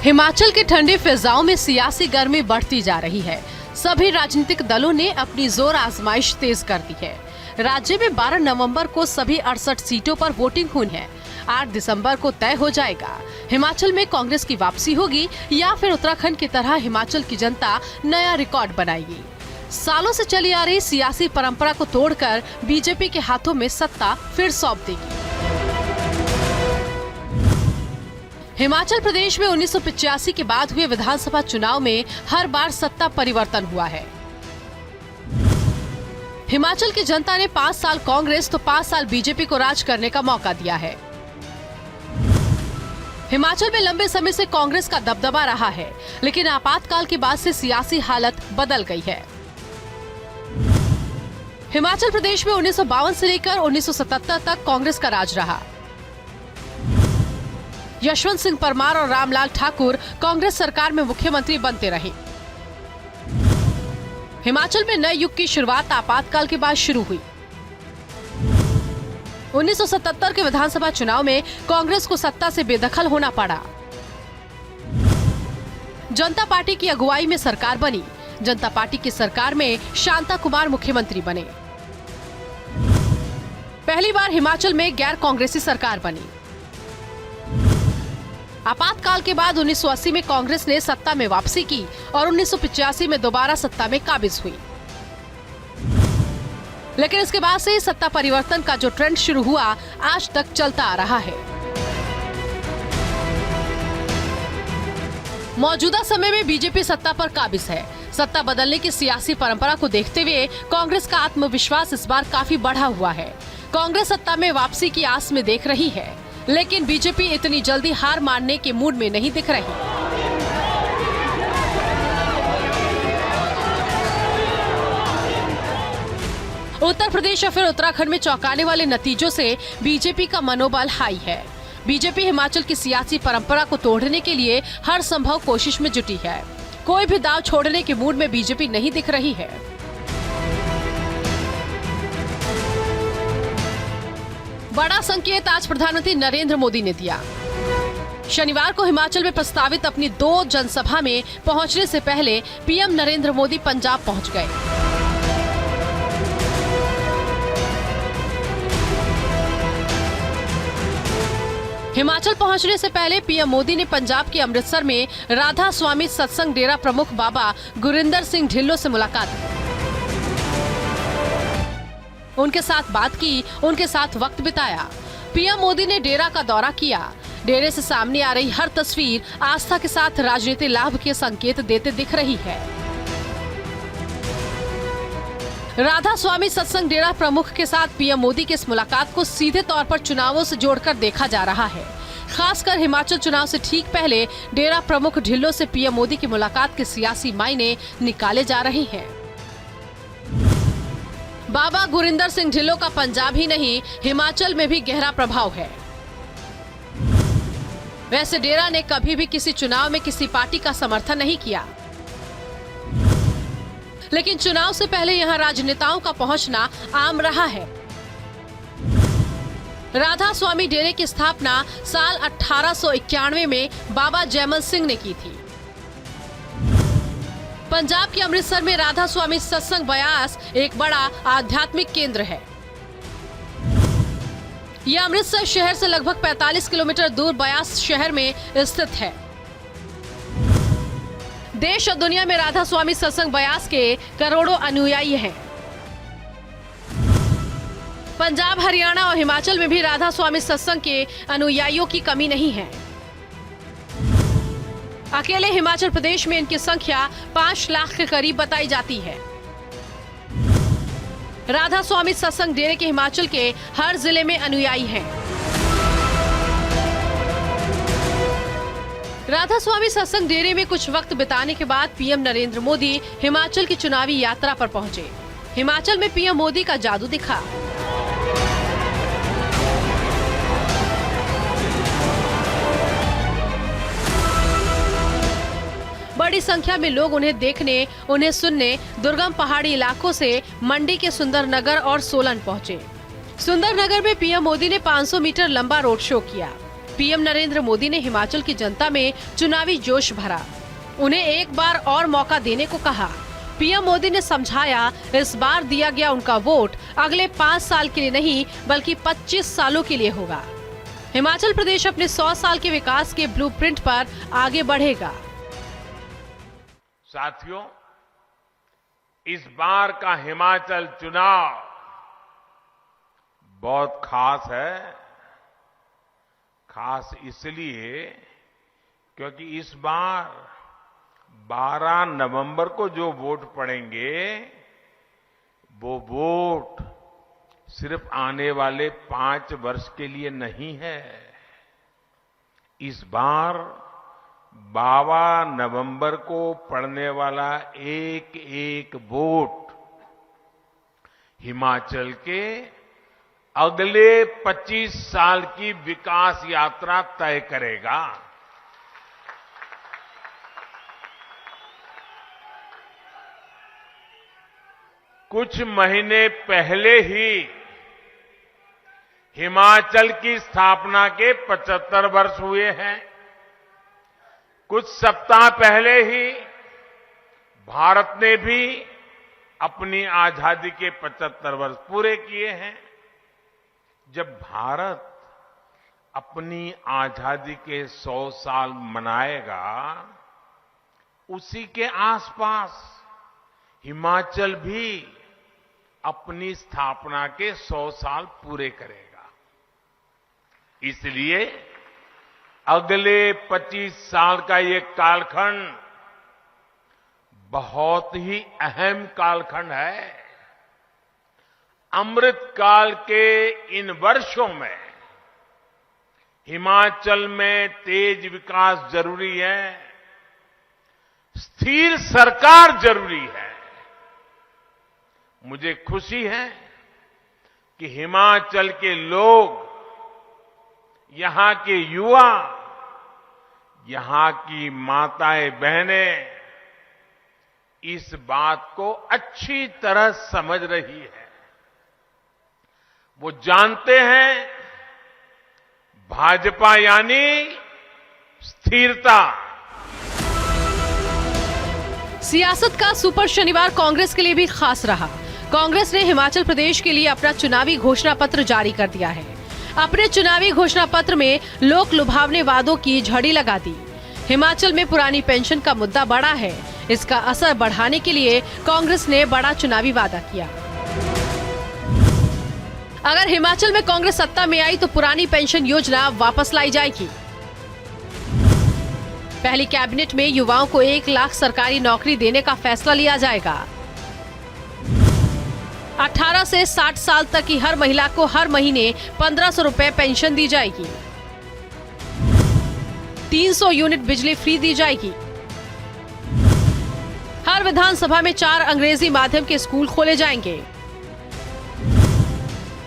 हिमाचल के ठंडी फिजाओं में सियासी गर्मी बढ़ती जा रही है। सभी राजनीतिक दलों ने अपनी जोर आजमाइश तेज कर दी है। राज्य में 12 नवंबर को सभी 68 सीटों पर वोटिंग हुई है। 8 दिसंबर को तय हो जाएगा हिमाचल में कांग्रेस की वापसी होगी या फिर उत्तराखंड की तरह हिमाचल की जनता नया रिकॉर्ड बनाएगी। सालों से चली आ रही सियासी परंपरा को तोड़कर बीजेपी के हाथों में सत्ता फिर सौंप देगी। हिमाचल प्रदेश में 1985 के बाद हुए विधानसभा चुनाव में हर बार सत्ता परिवर्तन हुआ है। हिमाचल की जनता ने 5 साल कांग्रेस तो 5 साल बीजेपी को राज करने का मौका दिया है। हिमाचल में लंबे समय से कांग्रेस का दबदबा रहा है, लेकिन आपातकाल के बाद से सियासी हालत बदल गई है। हिमाचल प्रदेश में 1952 से लेकर 1977 तक कांग्रेस का राज रहा। यशवंत सिंह परमार और रामलाल ठाकुर कांग्रेस सरकार में मुख्यमंत्री बनते रहे। हिमाचल में नए युग की शुरुआत आपातकाल के बाद शुरू हुई। 1977 के विधानसभा चुनाव में कांग्रेस को सत्ता से बेदखल होना पड़ा। जनता पार्टी की अगुवाई में सरकार बनी। जनता पार्टी की सरकार में शांता कुमार मुख्यमंत्री बने। पहली बार हिमाचल में गैर कांग्रेसी सरकार बनी। आपातकाल के बाद 1980 में कांग्रेस ने सत्ता में वापसी की और 1985 में दोबारा सत्ता में काबिज हुई। लेकिन इसके बाद से सत्ता परिवर्तन का जो ट्रेंड शुरू हुआ आज तक चलता आ रहा है। मौजूदा समय में बीजेपी सत्ता पर काबिज है। सत्ता बदलने की सियासी परंपरा को देखते हुए कांग्रेस का आत्मविश्वास इस बार काफी बढ़ा हुआ है। कांग्रेस सत्ता में वापसी की आस में देख रही है, लेकिन बीजेपी इतनी जल्दी हार मानने के मूड में नहीं दिख रही। उत्तर प्रदेश और फिर उत्तराखंड में चौंकाने वाले नतीजों से बीजेपी का मनोबल हाई है। बीजेपी हिमाचल की सियासी परंपरा को तोड़ने के लिए हर संभव कोशिश में जुटी है। कोई भी दाव छोड़ने के मूड में बीजेपी नहीं दिख रही है। बड़ा संकेत आज प्रधानमंत्री नरेंद्र मोदी ने दिया। शनिवार को हिमाचल में प्रस्तावित अपनी 2 जनसभा में पहुंचने से पहले पीएम नरेंद्र मोदी पंजाब पहुंच गए। हिमाचल पहुंचने से पहले पीएम मोदी ने पंजाब के अमृतसर में राधा स्वामी सत्संग डेरा प्रमुख बाबा गुरिंदर सिंह ढिल्लों से मुलाकात की। उनके साथ बात की, उनके साथ वक्त बिताया। पीएम मोदी ने डेरा का दौरा किया। डेरे से सामने आ रही हर तस्वीर आस्था के साथ राजनीतिक लाभ के संकेत देते दिख रही है। राधा स्वामी सत्संग डेरा प्रमुख के साथ पीएम मोदी की इस मुलाकात को सीधे तौर पर चुनावों से जोड़कर देखा जा रहा है। खासकर हिमाचल चुनाव से ठीक पहले डेरा प्रमुख ढिल्लों से पीएम मोदी की मुलाकात के सियासी मायने निकाले जा रहे हैं। बाबा गुरिंदर सिंह ढिल्लों का पंजाब ही नहीं, हिमाचल में भी गहरा प्रभाव है। वैसे डेरा ने कभी भी किसी चुनाव में किसी पार्टी का समर्थन नहीं किया, लेकिन चुनाव से पहले यहां राजनेताओं का पहुंचना आम रहा है। राधा स्वामी डेरे की स्थापना साल 1891 में बाबा जयमल सिंह ने की थी। पंजाब के अमृतसर में राधा स्वामी सत्संग ब्यास एक बड़ा आध्यात्मिक केंद्र है। यह अमृतसर शहर से लगभग 45 किलोमीटर दूर ब्यास शहर में स्थित है। देश और दुनिया में राधा स्वामी सत्संग ब्यास के करोड़ों अनुयायी हैं। पंजाब, हरियाणा और हिमाचल में भी राधा स्वामी सत्संग के अनुयायियों की कमी नहीं है। अकेले हिमाचल प्रदेश में इनकी संख्या 5 लाख के करीब बताई जाती है। राधा स्वामी सत्संग डेरे के हिमाचल के हर जिले में अनुयायी हैं। राधा स्वामी सत्संग डेरे में कुछ वक्त बिताने के बाद पीएम नरेंद्र मोदी हिमाचल की चुनावी यात्रा पर पहुंचे। हिमाचल में पीएम मोदी का जादू दिखा। बड़ी संख्या में लोग उन्हें देखने, उन्हें सुनने दुर्गम पहाड़ी इलाकों से मंडी के सुंदरनगर और सोलन पहुंचे। सुंदरनगर में पीएम मोदी ने 500 मीटर लंबा रोड शो किया। पीएम नरेंद्र मोदी ने हिमाचल की जनता में चुनावी जोश भरा, उन्हें एक बार और मौका देने को कहा। पीएम मोदी ने समझाया, इस बार दिया गया उनका वोट अगले 5 साल के लिए नहीं बल्कि 25 सालों के लिए होगा। हिमाचल प्रदेश अपने 100 साल के विकास के ब्लूप्रिंट पर आगे बढ़ेगा। साथियों, इस बार का हिमाचल चुनाव बहुत खास है। खास इसलिए क्योंकि इस बार 12 नवंबर को जो वोट पड़ेंगे वो वोट सिर्फ आने वाले 5 वर्ष के लिए नहीं है। इस बार 12 नवंबर को पड़ने वाला एक एक वोट हिमाचल के अगले 25 साल की विकास यात्रा तय करेगा। कुछ महीने पहले ही हिमाचल की स्थापना के 75 वर्ष हुए हैं। कुछ सप्ताह पहले ही भारत ने भी अपनी आजादी के 75 वर्ष पूरे किए हैं। जब भारत अपनी आजादी के 100 साल मनाएगा, उसी के आसपास हिमाचल भी अपनी स्थापना के 100 साल पूरे करेगा। इसलिए अगले 25 साल का ये कालखंड बहुत ही अहम कालखंड है। अमृत काल के इन वर्षों में हिमाचल में तेज विकास जरूरी है, स्थिर सरकार जरूरी है। मुझे खुशी है कि हिमाचल के लोग, यहां के युवा, यहां की माताएं बहनें इस बात को अच्छी तरह समझ रही है। वो जानते हैं भाजपा यानी स्थिरता। सियासत का सुपर शनिवार कांग्रेस के लिए भी खास रहा। कांग्रेस ने हिमाचल प्रदेश के लिए अपना चुनावी घोषणा पत्र जारी कर दिया है। अपने चुनावी घोषणा पत्र में लोक लुभावने वादों की झड़ी लगा दी। हिमाचल में पुरानी पेंशन का मुद्दा बड़ा है, इसका असर बढ़ाने के लिए कांग्रेस ने बड़ा चुनावी वादा किया। अगर हिमाचल में कांग्रेस सत्ता में आई तो पुरानी पेंशन योजना वापस लाई जाएगी। पहली कैबिनेट में युवाओं को 1 लाख सरकारी नौकरी देने का फैसला लिया जाएगा। 18 से 60 साल तक की हर महिला को हर महीने 1500 रुपए पेंशन दी जाएगी। 300 यूनिट बिजली फ्री दी जाएगी। हर विधानसभा में 4 अंग्रेजी माध्यम के स्कूल खोले जाएंगे।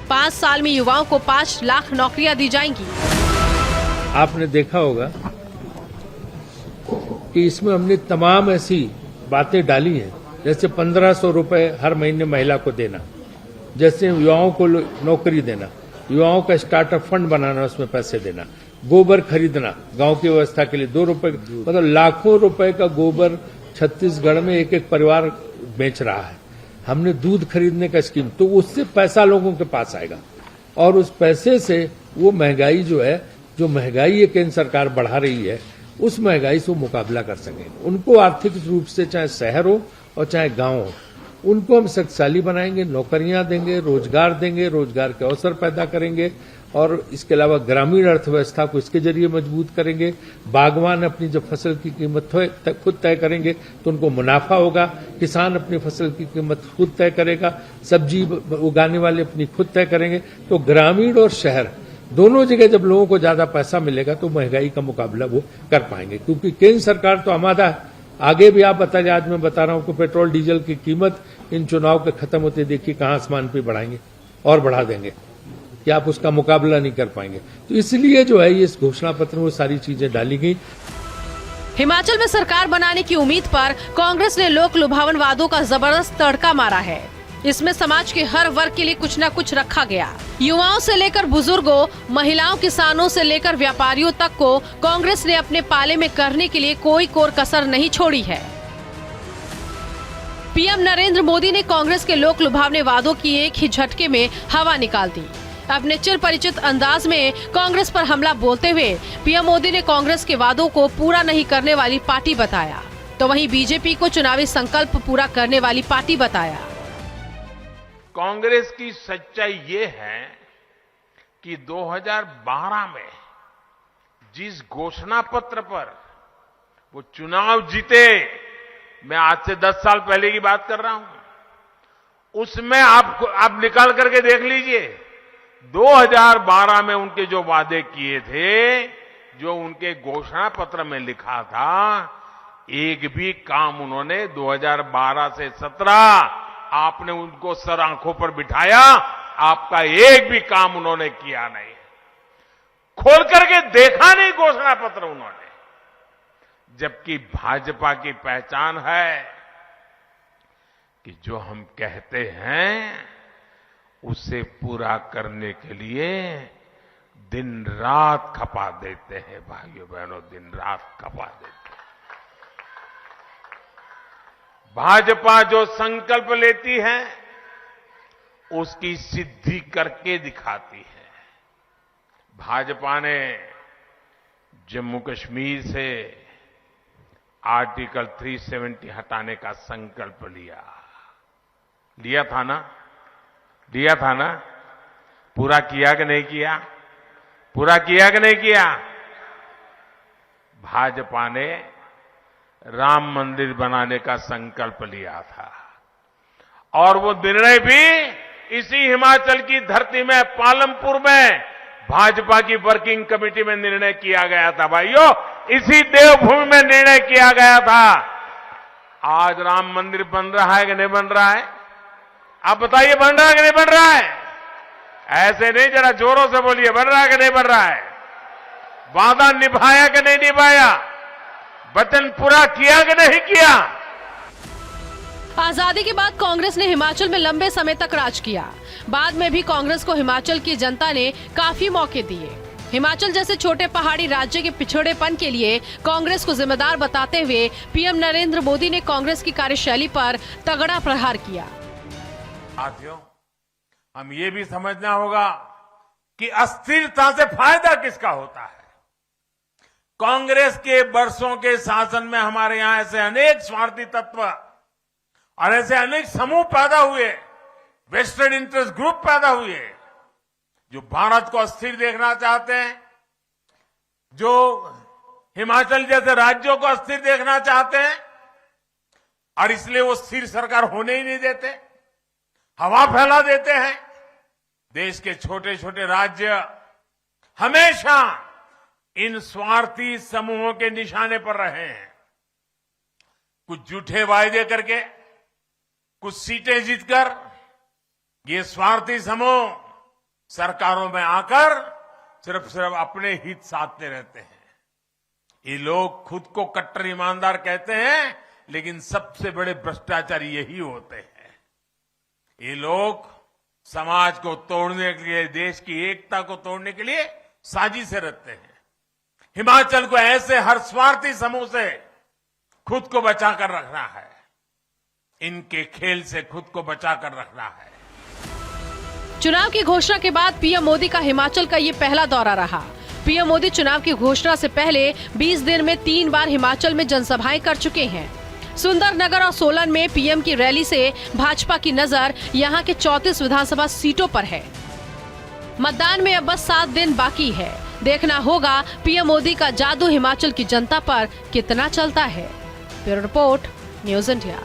5 साल में युवाओं को 5 लाख नौकरियां दी जाएंगी। आपने देखा होगा कि इसमें हमने तमाम ऐसी बातें डाली हैं, जैसे 1500 रुपए हर महीने महिला को देना, जैसे युवाओं को नौकरी देना, युवाओं का स्टार्टअप फंड बनाना, उसमें पैसे देना, गोबर खरीदना गांव की व्यवस्था के लिए 2 रुपए, मतलब लाखों रुपए का गोबर छत्तीसगढ़ में एक एक परिवार बेच रहा है। हमने दूध खरीदने का स्कीम, तो उससे पैसा लोगों के पास आएगा और उस पैसे से वो महंगाई जो है, जो महंगाई केंद्र सरकार बढ़ा रही है, उस महंगाई से वो मुकाबला कर सकेंगे। उनको आर्थिक रूप से चाहे शहर हो और चाहे गांव हो, उनको हम शक्तिशाली बनाएंगे, नौकरियां देंगे, रोजगार के अवसर पैदा करेंगे और इसके अलावा ग्रामीण अर्थव्यवस्था को इसके जरिए मजबूत करेंगे। बागवान अपनी जब फसल की कीमत खुद तय करेंगे तो उनको मुनाफा होगा, किसान अपनी फसल की कीमत खुद तय करेगा, सब्जी उगाने वाले अपनी खुद तय करेंगे। तो ग्रामीण और शहर दोनों जगह जब लोगों को ज्यादा पैसा मिलेगा तो महंगाई का मुकाबला वो कर पाएंगे, क्योंकि केंद्र सरकार तो आमादा है। आगे भी आप बताइए, आज मैं बता रहा हूं कि पेट्रोल डीजल की कीमत इन चुनाव के खत्म होते देखिए कहां आसमान पे बढ़ाएंगे और बढ़ा देंगे कि आप उसका मुकाबला नहीं कर पाएंगे। तो इसलिए जो है इस घोषणा पत्र में वो सारी चीजें डाली गई। हिमाचल में सरकार बनाने की उम्मीद पर कांग्रेस ने लोक लुभावन वादों का जबरदस्त तड़का मारा है। इसमें समाज के हर वर्ग के लिए कुछ न कुछ रखा गया। युवाओं से लेकर बुजुर्गों, महिलाओं, किसानों से लेकर व्यापारियों तक को कांग्रेस ने अपने पाले में करने के लिए कोई कोर कसर नहीं छोड़ी है। पीएम नरेंद्र मोदी ने कांग्रेस के लोक लुभावने वादों की एक ही झटके में हवा निकाल दी। अपने चिर परिचित अंदाज में कांग्रेस पर हमला बोलते हुए पीएम मोदी ने कांग्रेस के वादों को पूरा नहीं करने वाली पार्टी बताया, तो वहीं बीजेपी को चुनावी संकल्प पूरा करने वाली पार्टी बताया। कांग्रेस की सच्चाई ये है कि 2012 में जिस घोषणा पत्र पर वो चुनाव जीते, मैं आज से 10 साल पहले की बात कर रहा हूं, उसमें आप निकाल करके देख लीजिए 2012 में उनके जो वादे किए थे, जो उनके घोषणा पत्र में लिखा था, एक भी काम उन्होंने 2012 से 17 आपने उनको सर आंखों पर बिठाया, आपका एक भी काम उन्होंने किया नहीं, खोल करके देखा नहीं घोषणा पत्र उन्होंने। जबकि भाजपा की पहचान है कि जो हम कहते हैं उसे पूरा करने के लिए दिन रात खपा देते हैं। भाइयों बहनों, दिन रात खपा देते हैं। भाजपा जो संकल्प लेती है उसकी सिद्धि करके दिखाती है। भाजपा ने जम्मू कश्मीर से आर्टिकल 370 हटाने का संकल्प लिया था ना? पूरा किया कि नहीं किया? पूरा किया कि नहीं किया? भाजपा ने राम मंदिर बनाने का संकल्प लिया था और वो निर्णय भी इसी हिमाचल की धरती में, पालमपुर में भाजपा की वर्किंग कमेटी में निर्णय किया गया था। भाइयों, इसी देवभूमि में निर्णय किया गया था। आज राम मंदिर बन रहा है कि नहीं बन रहा है? आप बताइए, बन रहा है कि नहीं बन रहा है? ऐसे नहीं, जरा जोरों से बोलिए, बन रहा है कि नहीं बन रहा है? वादा निभाया कि नहीं निभाया? वचन पूरा किया कि नहीं किया? आजादी के बाद कांग्रेस ने हिमाचल में लंबे समय तक राज किया। बाद में भी कांग्रेस को हिमाचल की जनता ने काफी मौके दिए। हिमाचल जैसे छोटे पहाड़ी राज्य के पिछड़ेपन के लिए कांग्रेस को जिम्मेदार बताते हुए पीएम नरेंद्र मोदी ने कांग्रेस की कार्यशैली पर तगड़ा प्रहार किया। साथियों, हम ये भी समझना होगा कि अस्थिरता से फायदा किसका होता है। कांग्रेस के वर्षों के शासन में हमारे यहां ऐसे अनेक स्वार्थी तत्व और ऐसे अनेक समूह पैदा हुए, वेस्टेड इंटरेस्ट ग्रुप पैदा हुए, जो भारत को अस्थिर देखना चाहते हैं, जो हिमाचल जैसे राज्यों को अस्थिर देखना चाहते हैं और इसलिए वो स्थिर सरकार होने ही नहीं देते, हवा फैला देते हैं। देश के छोटे छोटे राज्य हमेशा इन स्वार्थी समूहों के निशाने पर रहे हैं। कुछ झूठे वायदे करके, कुछ सीटें जीतकर ये स्वार्थी समूह सरकारों में आकर सिर्फ अपने हित साधते रहते हैं। ये लोग खुद को कट्टर ईमानदार कहते हैं, लेकिन सबसे बड़े भ्रष्टाचारी यही होते हैं। ये लोग समाज को तोड़ने के लिए, देश की एकता को तोड़ने के लिए साजिशें रचते हैं। हिमाचल को ऐसे हर स्वार्थी समूह से खुद को बचाकर रखना है, इनके खेल से खुद को बचाकर रखना है। चुनाव की घोषणा के बाद पीएम मोदी का हिमाचल का ये पहला दौरा रहा। पीएम मोदी चुनाव की घोषणा से पहले 20 दिन में 3 बार हिमाचल में जनसभाएं कर चुके हैं। सुंदरनगर और सोलन में पीएम की रैली से भाजपा की नजर यहां के 34 विधानसभा सीटों पर है। मतदान में अब बस 7 दिन बाकी है। देखना होगा पीएम मोदी का जादू हिमाचल की जनता पर कितना चलता है। Bureau report, news India.